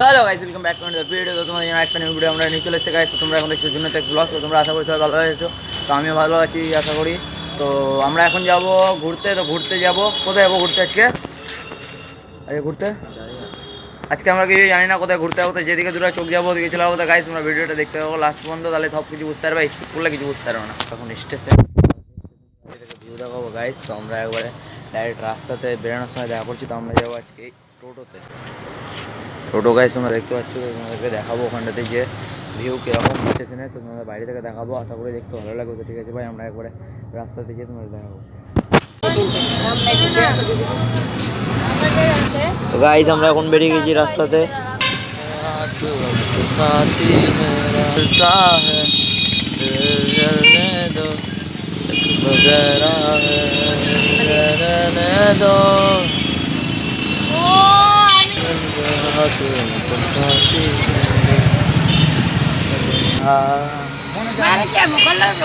Hello guys, welcome back to the video. তো তোমাদের জন্য একটা নিউ ভিডিও আমরা নিয়ে চলে এসেছি গাইস। তো তোমরা এখন দেখছো জন্য একটা ব্লগ। তো তোমরা আশা করি সবাই ভালো আছো। তো আমিও ভালো আছি আশা করি। তো আমরা এখন যাব ঘুরতে। তো ঘুরতে যাব, কোথায় যাবো ঘুরতে আজকে? আজকে আমরা কিছু জানি না কোথায় ঘুরতে যাবো। তো যেদিকে দূরে চোখ যাবো ওদিকে চলে যাবো। তো গাইস তোমরা ভিডিওটা দেখতে পাবো লাস্ট পর্যন্ত, তাহলে সব কিছু বুঝতে পারবে। স্কিপ করলে কিছু বুঝতে পারবে না। তখন স্টেশন ভিউ দেখাবো গাইস। তো আমরা একবারে ডাইরেক্ট রাস্তাতে বেরোনোর সময় দেখা করছি। তো আমরা যাবো আজকে টোটোতে। টোটো গাইস তোমরা দেখতে পাচ্ছ। তো তোমাদেরকে দেখাবো ওখানটাতে যে ভিউ কীরকম স্টেশনে। তো তোমাদের বাইরে থেকে দেখাবো, আশা করি দেখতে ভালো লাগবে। তো ঠিক আছে ভাই, আমরা একবারে রাস্তাতে গিয়ে তোমাদের দেখাবো। তো গাইস আমরা এখন বেরিয়ে গেছি রাস্তাতে।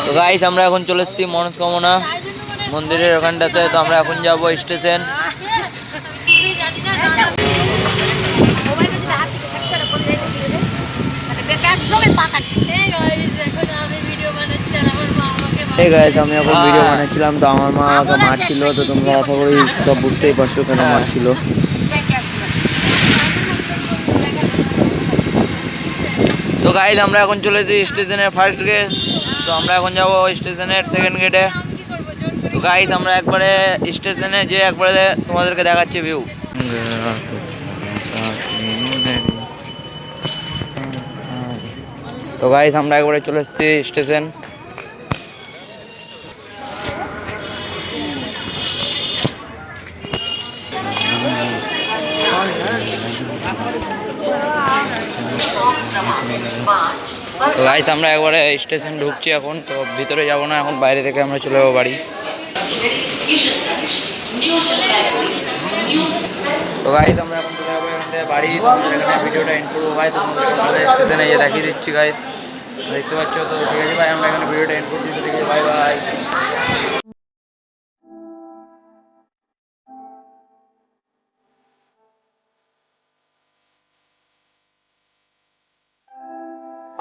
তো গাইস আমরা এখন চলে এসেছি মনস্কামনা মন্দিরের ওখানটাতে। তো আমরা এখন যাবো স্টেশন। আমি এখন ভিডিও বানাচ্ছিলাম। তো আমার মা আমাকে মারছিল। তো তোমরা আশা করি সব বুঝতেই পারছো কেন মারছিল। তো গাইজ আমরা এখন চলে এসেছি স্টেশনের ফার্স্ট গেট। তো আমরা এখন যাবো স্টেশনের সেকেন্ড গেটে। তো গাইজ আমরা একবারে স্টেশনে যে একবারে তোমাদেরকে দেখাচ্ছি ভিউ। তো গাইজ আমরা একবারে চলে এসেছি স্টেশন। তো গাইস আমরা একবারে স্টেশন ঢুকছি এখন। তো ভিতরে যাব না এখন, বাইরে থেকে আমরা চলে যাবো বাড়ি। তো গাইস আমরা এখন চলে যাবো এখান থেকে বাড়ি। এখানে ভিডিওটা এন্ড করবো ভাই। তোমাদের স্টেশনে গিয়ে দেখিয়ে দিচ্ছি গাইস, দেখতে পাচ্ছ। তো ঠিক আছে ভাই, আমরা এখানে ভিডিওটা এন্ড করছি। তো ঠিক আছে, বাই বাই।